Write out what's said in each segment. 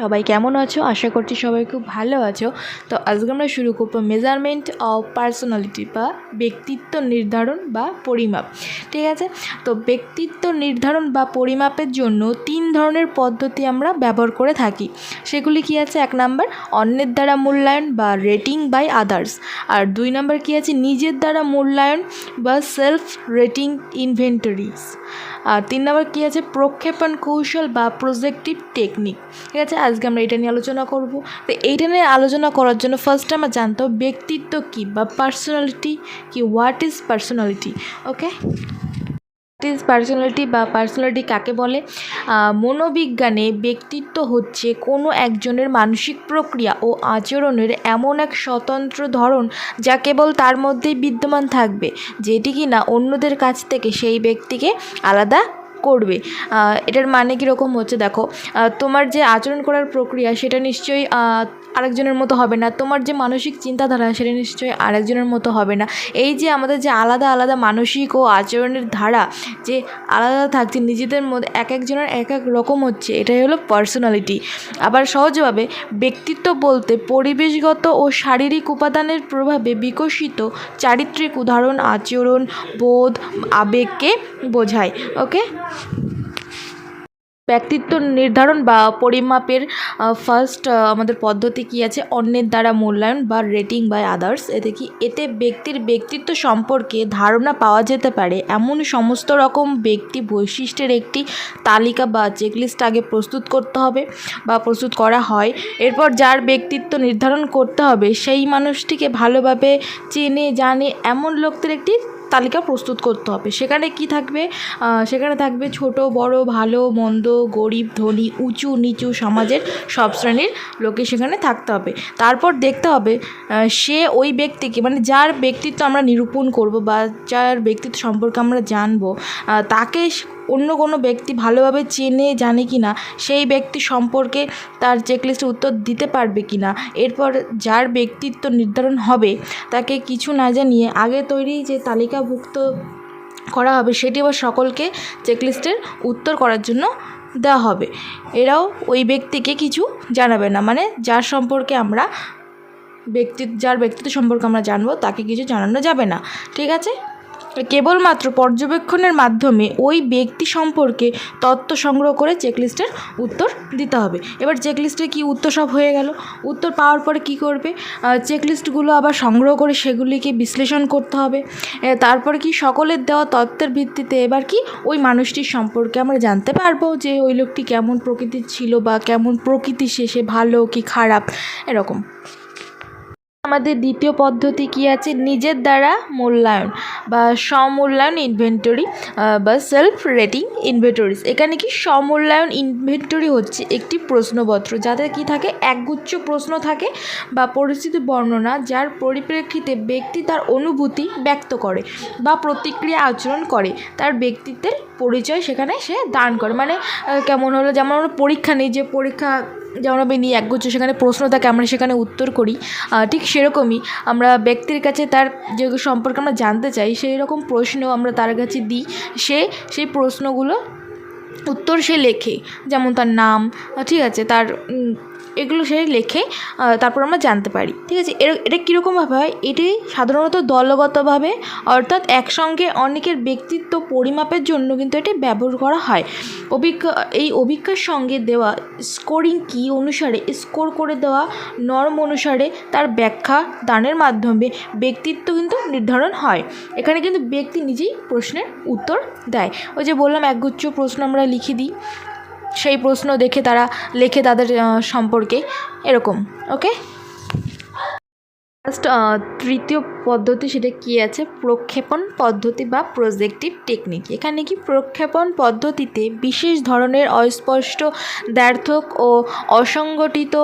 সবাই কেমন আছো? আশা করছি সবাই খুব ভালো আছো। তো আজকে আমরা শুরু করবো মেজারমেন্ট অফ পার্সোনালিটি বা ব্যক্তিত্ব নির্ধারণ বা পরিমাপ। ঠিক আছে, তো ব্যক্তিত্ব নির্ধারণ বা পরিমাপের জন্য 3 ধরনের পদ্ধতি আমরা ব্যবহার করে থাকি। সেগুলি কি আছে? 1 নাম্বার অন্যের দ্বারা মূল্যায়ন বা রেটিং বাই আদার্স, আর 2 নাম্বার কি আছে? নিজের দ্বারা মূল্যায়ন বা সেলফ রেটিং ইনভেন্টরিজ, আর 3 নাম্বার কী আছে? প্রক্ষেপণ কৌশল বা প্রজেক্টিভ টেকনিক। ঠিক আছে, আজকে আমরা এটা নিয়ে আলোচনা করব। তো এইটা নিয়ে আলোচনা করার জন্য ফার্স্টে আমরা জানতে হবে ব্যক্তিত্ব কী বা পার্সোনালিটি কি, what is personality. Okay, personality কাকে বলে? মনোবিজ্ঞানে ব্যক্তিত্ব হচ্ছে কোনো একজনের মানসিক প্রক্রিয়া ও আচরণের এমন এক স্বতন্ত্র ধরন যা কেবল তার মধ্যেই বিদ্যমান থাকবে, যেটি কি না অন্যদের কাছ থেকে সেই ব্যক্তিকে আলাদা করবে। এটার মানে কীরকম হচ্ছে দেখো, তোমার যে আচরণ করার প্রক্রিয়া সেটা নিশ্চয়ই আরেকজনের মতো হবে না, তোমার যে মানসিক চিন্তাধারা সেটা নিশ্চয়ই আরেকজনের মতো হবে না। এই যে আমাদের যে আলাদা আলাদা মানসিক ও আচরণের ধারা যে আলাদা থাকছে নিজেদের মধ্যে, এক একজনের এক এক রকম হচ্ছে, এটাই হলো পার্সোনালিটি। আবার সহজভাবে ব্যক্তিত্ব বলতে পরিবেশগত ও শারীরিক উপাদানের প্রভাবে বিকশিত চারিত্রিক উদাহরণ, আচরণ, বোধ, আবেগকে বোঝায়। ওকে, ব্যক্তিত্ব নির্ধারণ বা পরিমাপের ফার্স্ট আমাদের পদ্ধতি কী আছে? অন্যের দ্বারা মূল্যায়ন বা রেটিং বাই আদার্স। এতে ব্যক্তির ব্যক্তিত্ব সম্পর্কে ধারণা পাওয়া যেতে পারে এমন সমস্ত রকম ব্যক্তি বৈশিষ্ট্যের একটি তালিকা বা চেকলিস্ট আগে প্রস্তুত করতে হবে বা প্রস্তুত করা হয়। এরপর যার ব্যক্তিত্ব নির্ধারণ করতে হবে সেই মানুষটিকে ভালোভাবে চেনে জানে এমন লোকদের একটি তালিকা প্রস্তুত করতে হবে। সেখানে কি থাকবে? সেখানে থাকবে ছোট বড়, ভালো মন্দ, গরিব ধনী, উঁচু নিচু, সমাজের সব শ্রেণীর লোকে সেখানে থাকতে হবে। তারপর দেখতে হবে সে ওই ব্যক্তিকে, মানে যার ব্যক্তিত্ব আমরা নিরূপণ করব বা যার ব্যক্তিত্ব সম্পর্কে আমরা জানবো, তাকে অন্য কোনো ব্যক্তি ভালোভাবে চেনে জানে কি না, সেই ব্যক্তি সম্পর্কে তার চেকলিস্টে উত্তর দিতে পারবে কি না। এরপর যার ব্যক্তিত্ব নির্ধারণ হবে তাকে কিছু না জানিয়ে আগে তৈরি যে তালিকাভুক্ত করা হবে সেটি আবার সকলকে চেকলিস্টের উত্তর করার জন্য দেওয়া হবে। এরাও ওই ব্যক্তিকে কিছু জানাবে না, মানে যার সম্পর্কে আমরা যার ব্যক্তিত্ব সম্পর্কে আমরা জানবো তাকে কিছু জানানো যাবে না। ঠিক আছে, কেবলমাত্র পর্যবেক্ষণের মাধ্যমে ওই ব্যক্তি সম্পর্কে তথ্য সংগ্রহ করে চেকলিস্টের উত্তর দিতে হবে। এবার চেকলিস্টে কি উত্তর সব হয়ে গেল, উত্তর পাওয়ার পরে কি করবে? চেকলিস্টগুলো আবার সংগ্রহ করে সেগুলিকে বিশ্লেষণ করতে হবে। তারপরে কি সকলের দেওয়া তথ্যের ভিত্তিতে এবার কি ওই মানুষটির সম্পর্কে আমরা জানতে পারবো যে ওই লোকটি কেমন প্রকৃতির ছিল বা কেমন প্রকৃতি, সে ভালো কি খারাপ, এরকম। আমাদের দ্বিতীয় পদ্ধতি কি আছে? নিজের দ্বারা মূল্যায়ন বা স্বমূল্যায়ন ইনভেন্টরি বা সেলফ রেটিং ইনভেন্টরিজ। এখানে কি স্বমূল্যায়ন ইনভেন্টরি হচ্ছে একটি প্রশ্নপত্র যাতে কি থাকে, একগুচ্ছ প্রশ্ন থাকে বা পরিস্থিতি বর্ণনা, যার পরিপ্রেক্ষিতে ব্যক্তি তার অনুভূতি ব্যক্ত করে বা প্রতিক্রিয়া আচরণ করে, তার ব্যক্তিত্বের পরিচয় সেখানে সে দান করে। মানে কেমন হলো, যেমন আমরা পরীক্ষা নিই, যে পরীক্ষা যেমন আমি নিই একগুচ্ছ, সেখানে প্রশ্ন থাকে, আমরা সেখানে উত্তর করি, ঠিক সেরকমই আমরা ব্যক্তির কাছে তার যে সম্পর্কে আমরা জানতে চাই সেই রকম প্রশ্ন আমরা তার কাছে দিই, সেই প্রশ্নগুলো উত্তর সে লেখে, যেমন তার নাম, ঠিক আছে, তার এগুলো সে লেখে, তারপর আমরা জানতে পারি। ঠিক আছে, এটা কীরকমভাবে হয়? এটি সাধারণত দলগতভাবে, অর্থাৎ একসঙ্গে অনেকের ব্যক্তিত্ব পরিমাপের জন্য কিন্তু এটি ব্যবহার করা হয়। এই অভিজ্ঞার সঙ্গে দেওয়া স্কোরিং কি অনুসারে স্কোর করে দেওয়া নর্ম অনুসারে তার ব্যাখ্যা দানের মাধ্যমে ব্যক্তিত্ব কিন্তু নির্ধারণ হয়। এখানে কিন্তু ব্যক্তি নিজেই প্রশ্নের উত্তর দেয়। ওই যে বললাম একগুচ্ছ প্রশ্ন আমরা লিখে দিই, সেই প্রশ্ন দেখে তারা লেখে তাদের সম্পর্কে, এরকম। ওকে, ফার্স্ট তৃতীয় পদ্ধতি সেটা কি আছে? প্রক্ষেপণ পদ্ধতি বা প্রজেক্টিভ টেকনিক। এখানে কি প্রক্ষেপণ পদ্ধতিতে বিশেষ ধরনের অস্পষ্ট, দ্ব্যর্থক ও অসংগঠিত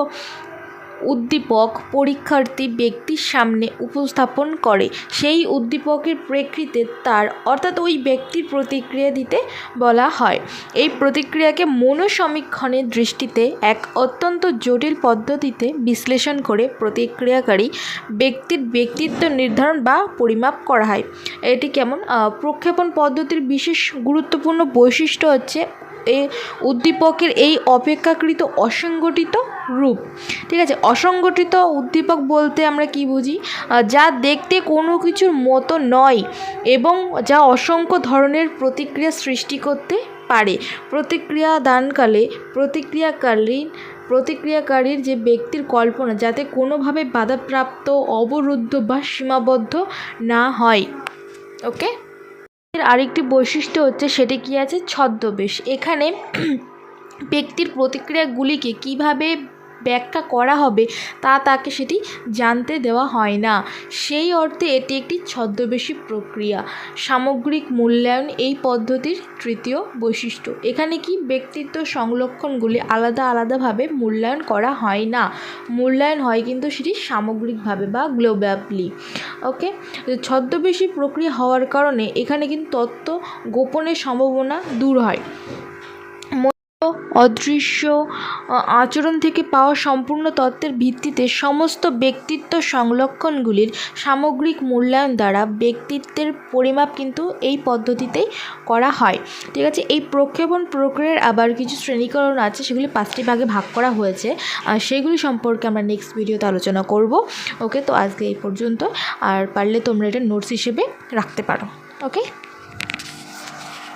উদ্দীপক পরীক্ষার্থী ব্যক্তির সামনে উপস্থাপন করে, সেই উদ্দীপকের প্রেক্ষিতে তার, অর্থাৎ ওই ব্যক্তির প্রতিক্রিয়া দিতে বলা হয়। এই প্রতিক্রিয়াকে মনোসমীক্ষণের দৃষ্টিতে এক অত্যন্ত জটিল পদ্ধতিতে বিশ্লেষণ করে প্রতিক্রিয়াকারী ব্যক্তির ব্যক্তিত্ব নির্ধারণ বা পরিমাপ করা হয়। এটি কেমন? প্রক্ষেপণ পদ্ধতির বিশেষ গুরুত্বপূর্ণ বৈশিষ্ট্য হচ্ছে উদ্দীপকের এই অপেক্ষাকৃত অসংগঠিত রূপ। ঠিক আছে, অসংগঠিত উদ্দীপক বলতে আমরা কি বুঝি? যা দেখতে কোনো কিছুর মতো নয় এবং যা অসংখ্য ধরনের প্রতিক্রিয়া সৃষ্টি করতে পারে। প্রতিক্রিয়া দানকালে প্রতিক্রিয়াকারীর যে ব্যক্তির কল্পনা যাতে কোনোভাবে বাধাপ্রাপ্ত, অবরুদ্ধ বা সীমাবদ্ধ না হয়। ওকে, এর আরেকটি বৈশিষ্ট্য হচ্ছে, সেটি কি আছে? ছদ্মবেশ। এখানে ব্যক্তির প্রতিক্রিয়াগুলিকে কিভাবে ব্যাখ্যা করা হবে তাকে সেটি জানতে দেওয়া হয় না। সেই অর্থে এটি একটি ছদ্মবেশী প্রক্রিয়া। সামগ্রিক মূল্যায়ন এই পদ্ধতির তৃতীয় বৈশিষ্ট্য। এখানে কি ব্যক্তিত্ব সংলক্ষণগুলি আলাদা আলাদাভাবে মূল্যায়ন করা হয় না, মূল্যায়ন হয় কিন্তু সেটি সামগ্রিকভাবে বা গ্লোবালি। ওকে, ছদ্মবেশী প্রক্রিয়া হওয়ার কারণে এখানে কিন্তু তথ্য গোপনের সম্ভাবনা দূর হয়। অদৃশ্য আচরণ থেকে পাওয়া সম্পূর্ণ তথ্যের ভিত্তিতে সমস্ত ব্যক্তিত্ব সংলক্ষণগুলির সামগ্রিক মূল্যায়ন দ্বারা ব্যক্তিত্বের পরিমাপ কিন্তু এই পদ্ধতিতেই করা হয়। ঠিক আছে, এই প্রক্ষেপণ প্রক্রিয়ার আবার কিছু শ্রেণীকরণ আছে, সেগুলি 5টি ভাগে ভাগ করা হয়েছে, আর সেগুলি সম্পর্কে আমরা নেক্সট ভিডিওতে আলোচনা করব। ওকে, তো আজকে এই পর্যন্ত, আর পারলে তোমরা এটা নোটস হিসেবে রাখতে পারো। ওকে।